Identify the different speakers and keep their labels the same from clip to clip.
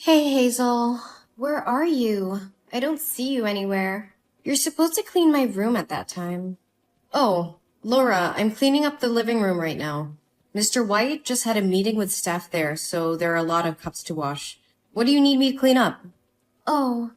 Speaker 1: Hey, Hazel. Where are you? I don't see you anywhere. You're supposed to clean my room at that time. Oh, Laura, I'm cleaning up the living room right now. Mr. White just had a meeting with staff there, so there are a lot of cups to wash. What do you need me to clean up? Oh,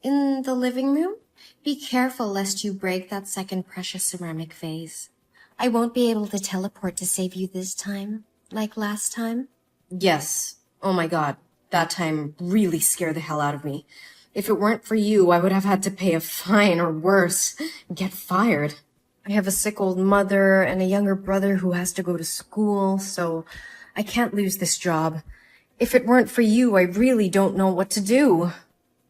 Speaker 1: in the living room? Be careful lest you break that second precious ceramic vase. I won't be able to teleport to save you this time, like last time. Yes. Oh my god. That time really scared the hell out of me. If it weren't for you, I would have had to pay a fine or worse, get fired. I have a sick old mother and a younger brother who has to go to school, so I can't lose this job. If it weren't for you, I really don't know what to do.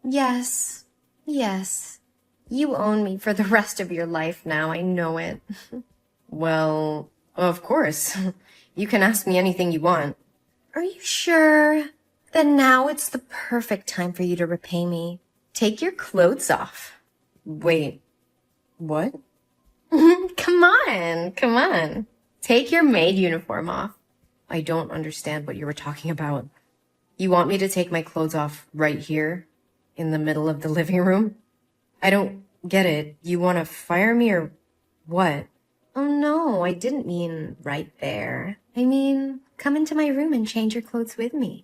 Speaker 1: Yes. You own me for the rest of your life now, I know it. Well, of course. You can ask me anything you want. Are you sure? Then now it's the perfect time for you to repay me. Take your clothes off. Wait, what? Come on. Take your maid uniform off. I don't understand what you were talking about. You want me to take my clothes off right here, in the middle of the living room? I don't get it. You want to fire me or what? Oh no, I didn't mean right there. I mean, come into my room and change your clothes with me.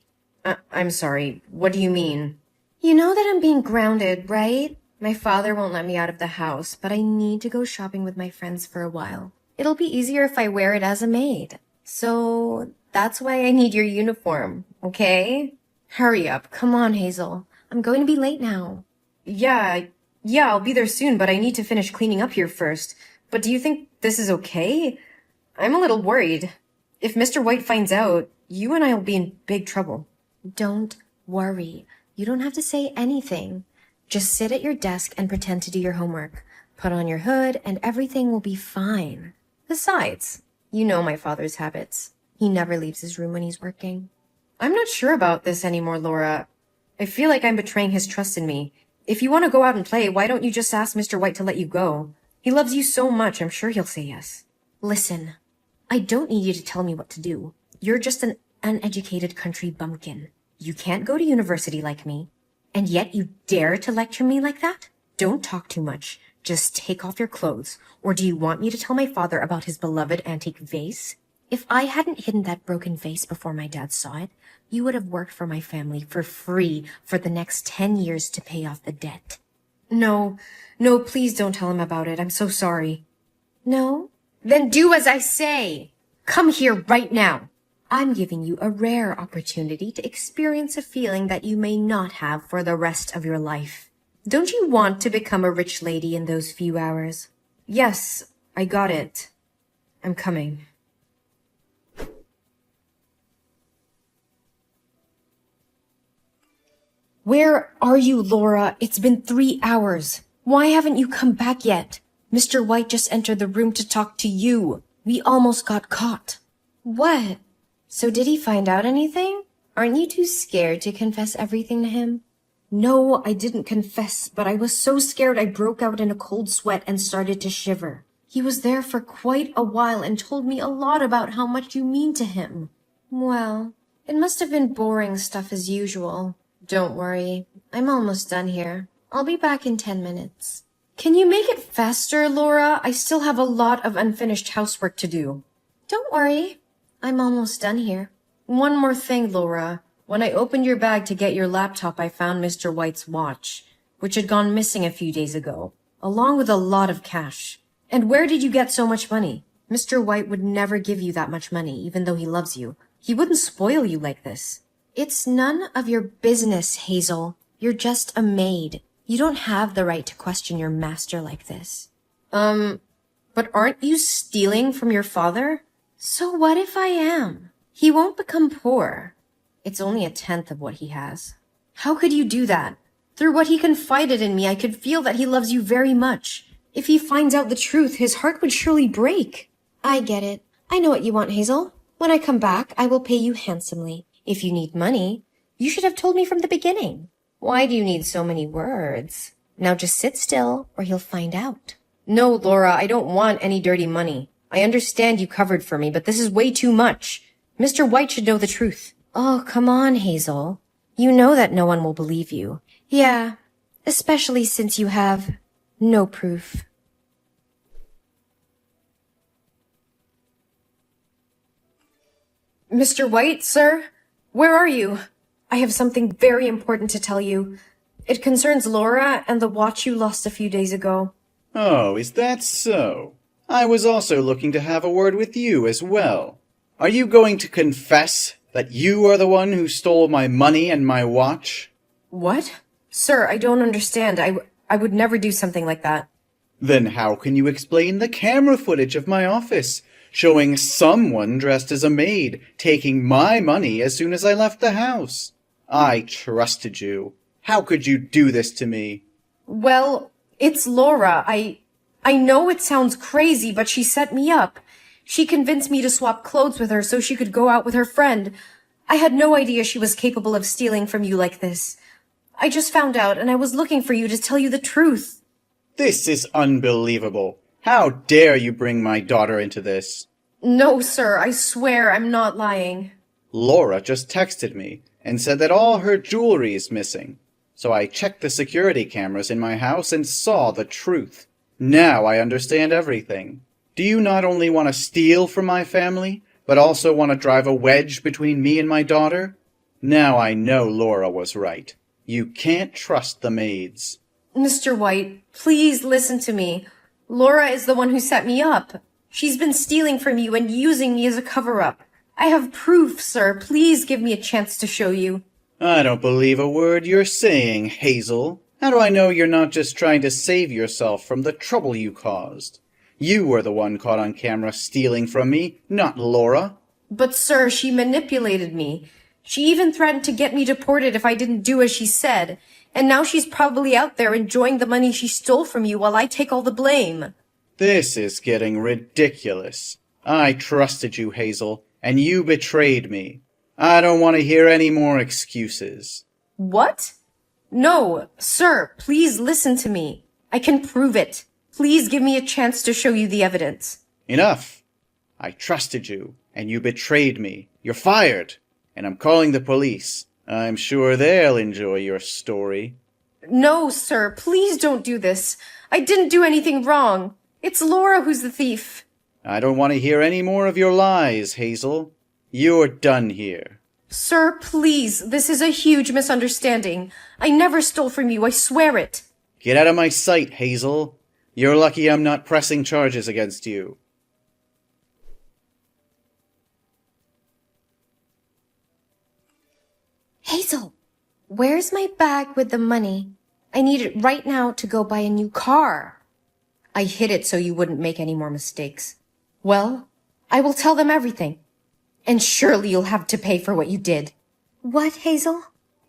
Speaker 1: I'm sorry, what do you mean? You know that I'm being grounded, right? My father won't let me out of the house, but I need to go shopping with my friends for a while. It'll be easier if I wear it as a maid. So that's why I need your uniform, okay? Hurry up, come on, Hazel. I'm going to be late now. Yeah, I'll be there soon, but I need to finish cleaning up here first. But do you think this is okay? I'm a little worried. If Mr. White finds out, you and I will be in big trouble. Don't worry. You don't have to say anything. Just sit at your desk and pretend to do your homework. Put on your hood and everything will be fine. Besides, you know my father's habits. He never leaves his room when he's working. I'm not sure about this anymore, Laura. I feel like I'm betraying his trust in me. If you want to go out and play, why don't you just ask Mr. White to let you go? He loves you so much, I'm sure he'll say yes. Listen, I don't need you to tell me what to do. You're just an uneducated country bumpkin. You can't go to university like me. And yet you dare to lecture me like that? Don't talk too much. Just take off your clothes. Or do you want me to tell my father about his beloved antique vase? If I hadn't hidden that broken vase before my dad saw it, you would have worked for my family for free for the next 10 years to pay off the debt. No, please don't tell him about it. I'm so sorry. No? Then do as I say. Come here right now. I'm giving you a rare opportunity to experience a feeling that you may not have for the rest of your life. Don't you want to become a rich lady in those few hours? Yes, I got it. I'm coming. Where are you, Laura? It's been 3 hours. Why haven't you come back yet? Mr. White just entered the room to talk to you. We almost got caught. What? So did he find out anything? Aren't you too scared to confess everything to him? No, I didn't confess, but I was so scared I broke out in a cold sweat and started to shiver. He was there for quite a while and told me a lot about how much you mean to him. Well, it must have been boring stuff as usual. Don't worry, I'm almost done here. I'll be back in 10 minutes. Can you make it faster, Laura? I still have a lot of unfinished housework to do. Don't worry. I'm almost done here. One more thing, Laura. When I opened your bag to get your laptop, I found Mr. White's watch, which had gone missing a few days ago, along with a lot of cash. And where did you get so much money? Mr. White would never give you that much money, even though he loves you. He wouldn't spoil you like this. It's none of your business, Hazel. You're just a maid. You don't have the right to question your master like this. But aren't you stealing from your father? So what if I am? He won't become poor. It's only 1/10 of what he has. How could you do that? Through what he confided in me, I could feel that he loves you very much. If he finds out the truth, his heart would surely break. I get it. I know what you want, Hazel. When I come back, I will pay you handsomely. If you need money, you should have told me from the beginning. Why do you need so many words? Now just sit still, or he'll find out. No, Laura, I don't want any dirty money. I understand you covered for me, but this is way too much. Mr. White should know the truth. Oh, come on, Hazel. You know that no one will believe you. Yeah, especially since you have no proof. Mr. White, sir? Where are you? I have something very important to tell you. It concerns Laura and the watch you lost a few days ago.
Speaker 2: Oh, is that so? I was also looking to have a word with you as well. Are you going to confess that you are the one who stole my money and my watch?
Speaker 1: What? Sir, I don't understand. I would never do something like that.
Speaker 2: Then how can you explain the camera footage of my office, showing someone dressed as a maid taking my money as soon as I left the house? I trusted you. How could you do this to me?
Speaker 1: Well, it's Laura. I know it sounds crazy, but she set me up. She convinced me to swap clothes with her so she could go out with her friend. I had no idea she was capable of stealing from you like this. I just found out, and I was looking for you to tell you the truth.
Speaker 2: This is unbelievable. How dare you bring my daughter into this?
Speaker 1: No, sir, I swear I'm not lying.
Speaker 2: Laura just texted me and said that all her jewelry is missing. So I checked the security cameras in my house and saw the truth. Now I understand everything. Do you not only want to steal from my family, but also want to drive a wedge between me and my daughter? Now I know Laura was right. You can't trust the maids.
Speaker 1: Mr. White, please listen to me. Laura is the one who set me up. She's been stealing from you and using me as a cover-up. I have proof, sir. Please give me a chance to show you.
Speaker 2: I don't believe a word you're saying, Hazel. How do I know you're not just trying to save yourself from the trouble you caused? You were the one caught on camera stealing from me, not Laura.
Speaker 1: But, sir, she manipulated me. She even threatened to get me deported if I didn't do as she said. And now she's probably out there enjoying the money she stole from you while I take all the blame.
Speaker 2: This is getting ridiculous. I trusted you, Hazel, and you betrayed me. I don't want to hear any more excuses.
Speaker 1: What? No, sir, please listen to me. I can prove it. Please give me a chance to show you the evidence.
Speaker 2: Enough. I trusted you, and you betrayed me. You're fired, and I'm calling the police. I'm sure they'll enjoy your story.
Speaker 1: No, sir, please don't do this. I didn't do anything wrong. It's Laura who's the thief.
Speaker 2: I don't want to hear any more of your lies, Hazel. You're done here.
Speaker 1: Sir, please, this is a huge misunderstanding. I never stole from you, I swear it.
Speaker 2: Get out of my sight, Hazel. You're lucky I'm not pressing charges against you.
Speaker 1: Hazel, where's my bag with the money? I need it right now to go buy a new car. I hid it so you wouldn't make any more mistakes. Well, I will tell them everything. And surely you'll have to pay for what you did. What, Hazel?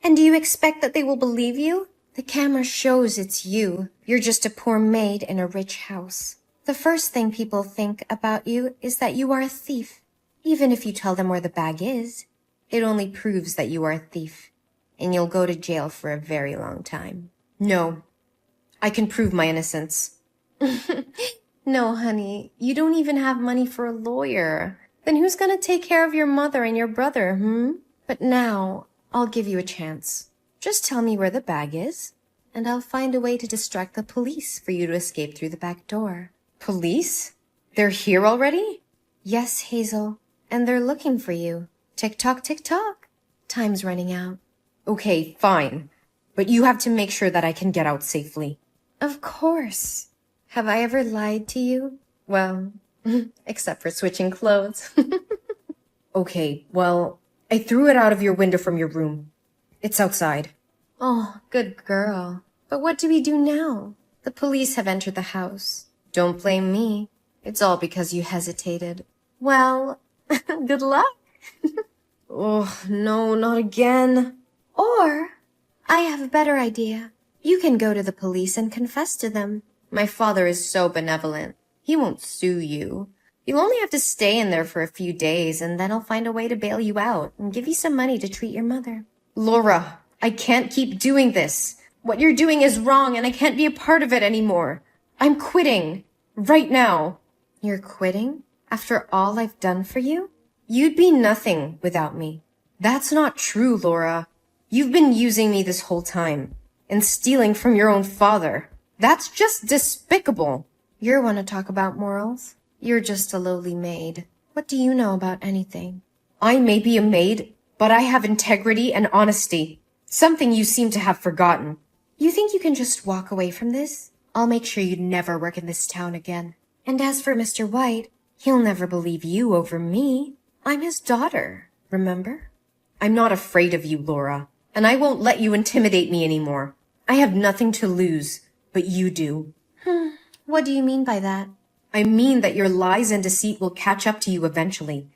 Speaker 1: And do you expect that they will believe you? The camera shows it's you. You're just a poor maid in a rich house. The first thing people think about you is that you are a thief. Even if you tell them where the bag is, it only proves that you are a thief. And you'll go to jail for a very long time. No, I can prove my innocence. No, honey, you don't even have money for a lawyer. Then who's gonna take care of your mother and your brother, But now, I'll give you a chance. Just tell me where the bag is, and I'll find a way to distract the police for you to escape through the back door. Police? They're here already? Yes, Hazel, and they're looking for you. Tick-tock, tick-tock. Time's running out. Okay, fine. But you have to make sure that I can get out safely. Of course. Have I ever lied to you? Well, except for switching clothes. Okay, well, I threw it out of your window from your room. It's outside. Oh, good girl. But what do we do now? The police have entered the house. Don't blame me. It's all because you hesitated. Well, good luck. Oh, no, not again. Or, I have a better idea. You can go to the police and confess to them. My father is so benevolent. He won't sue you. You'll only have to stay in there for a few days, and then I'll find a way to bail you out and give you some money to treat your mother. Laura, I can't keep doing this. What you're doing is wrong, and I can't be a part of it anymore. I'm quitting. Right now. You're quitting? After all I've done for you? You'd be nothing without me. That's not true, Laura. You've been using me this whole time, and stealing from your own father. That's just despicable. You want to talk about morals? You're just a lowly maid. What do you know about anything? I may be a maid, but I have integrity and honesty. Something you seem to have forgotten. You think you can just walk away from this? I'll make sure you never work in this town again. And as for Mr. White, he'll never believe you over me. I'm his daughter, remember? I'm not afraid of you, Laura, and I won't let you intimidate me anymore. I have nothing to lose, but you do. What do you mean by that? I mean that your lies and deceit will catch up to you eventually.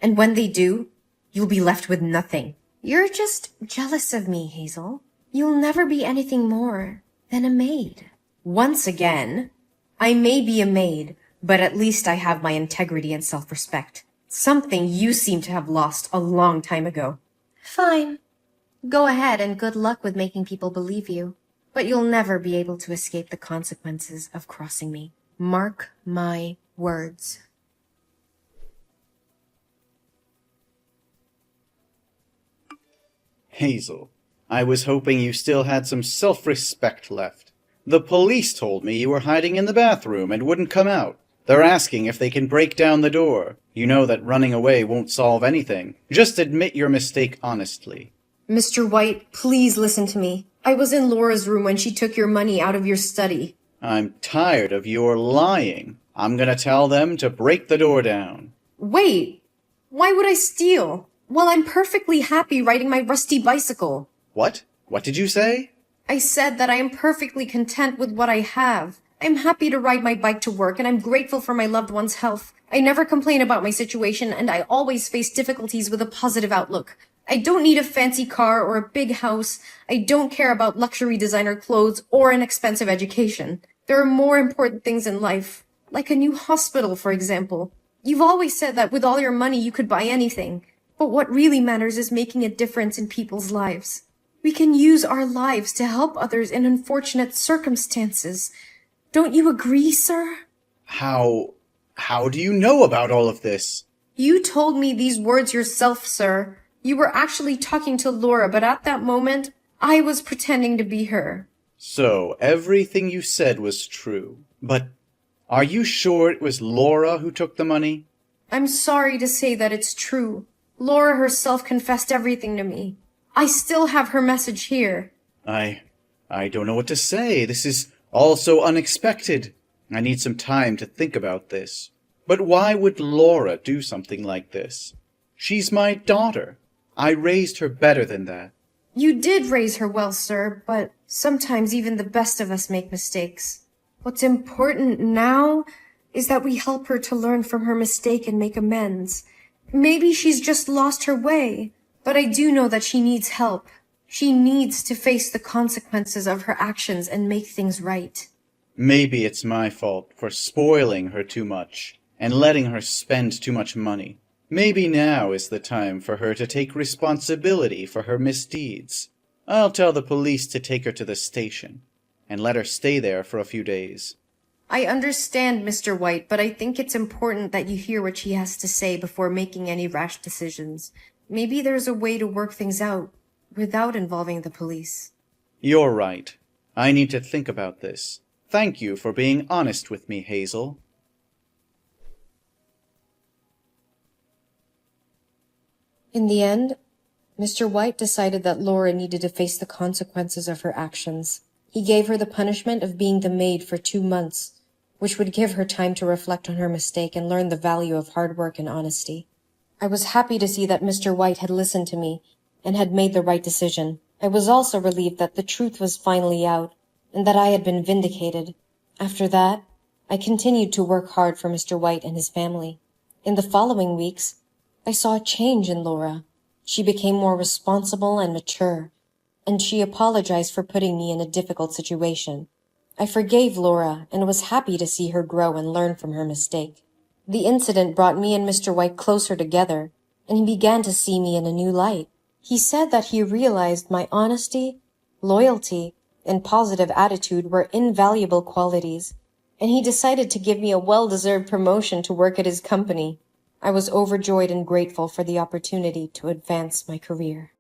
Speaker 1: And when they do, you'll be left with nothing. You're just jealous of me, Hazel. You'll never be anything more than a maid. Once again, I may be a maid, but at least I have my integrity and self-respect. Something you seem to have lost a long time ago. Fine. Go ahead and good luck with making people believe you. But you'll never be able to escape the consequences of crossing me. Mark my words.
Speaker 2: Hazel, I was hoping you still had some self-respect left. The police told me you were hiding in the bathroom and wouldn't come out. They're asking if they can break down the door. You know that running away won't solve anything. Just admit your mistake honestly.
Speaker 1: Mr. White, please listen to me. I was in Laura's room when she took your money out of your study.
Speaker 2: I'm tired of your lying. I'm gonna tell them to break the door down.
Speaker 1: Wait! Why would I steal? Well, I'm perfectly happy riding my rusty bicycle.
Speaker 2: What? What did you say?
Speaker 1: I said that I am perfectly content with what I have. I'm happy to ride my bike to work, and I'm grateful for my loved one's health. I never complain about my situation, and I always face difficulties with a positive outlook. I don't need a fancy car or a big house. I don't care about luxury designer clothes or an expensive education. There are more important things in life, like a new hospital, for example. You've always said that with all your money you could buy anything, but what really matters is making a difference in people's lives. We can use our lives to help others in unfortunate circumstances. Don't you agree, sir?
Speaker 2: How do you know about all of this?
Speaker 1: You told me these words yourself, sir. You were actually talking to Laura, but at that moment, I was pretending to be her.
Speaker 2: So, everything you said was true. But are you sure it was Laura who took the money?
Speaker 1: I'm sorry to say that it's true. Laura herself confessed everything to me. I still have her message here.
Speaker 2: I don't know what to say. This is all so unexpected. I need some time to think about this. But why would Laura do something like this? She's my daughter. I raised her better than that.
Speaker 1: You did raise her well, sir, but sometimes even the best of us make mistakes. What's important now is that we help her to learn from her mistake and make amends. Maybe she's just lost her way, but I do know that she needs help. She needs to face the consequences of her actions and make things right.
Speaker 2: Maybe it's my fault for spoiling her too much and letting her spend too much money. Maybe now is the time for her to take responsibility for her misdeeds. I'll tell the police to take her to the station and let her stay there for a few days.
Speaker 1: I understand, Mr. White, but I think it's important that you hear what she has to say before making any rash decisions. Maybe there's a way to work things out without involving the police.
Speaker 2: You're right. I need to think about this. Thank you for being honest with me, Hazel.
Speaker 1: In the end, Mr. White decided that Laura needed to face the consequences of her actions. He gave her the punishment of being the maid for 2 months, which would give her time to reflect on her mistake and learn the value of hard work and honesty. I was happy to see that Mr. White had listened to me and had made the right decision. I was also relieved that the truth was finally out and that I had been vindicated. After that, I continued to work hard for Mr. White and his family. In the following weeks, I saw a change in Laura. She became more responsible and mature, and she apologized for putting me in a difficult situation. I forgave Laura and was happy to see her grow and learn from her mistake. The incident brought me and Mr. White closer together, and he began to see me in a new light. He said that he realized my honesty, loyalty, and positive attitude were invaluable qualities, and he decided to give me a well-deserved promotion to work at his company. I was overjoyed and grateful for the opportunity to advance my career.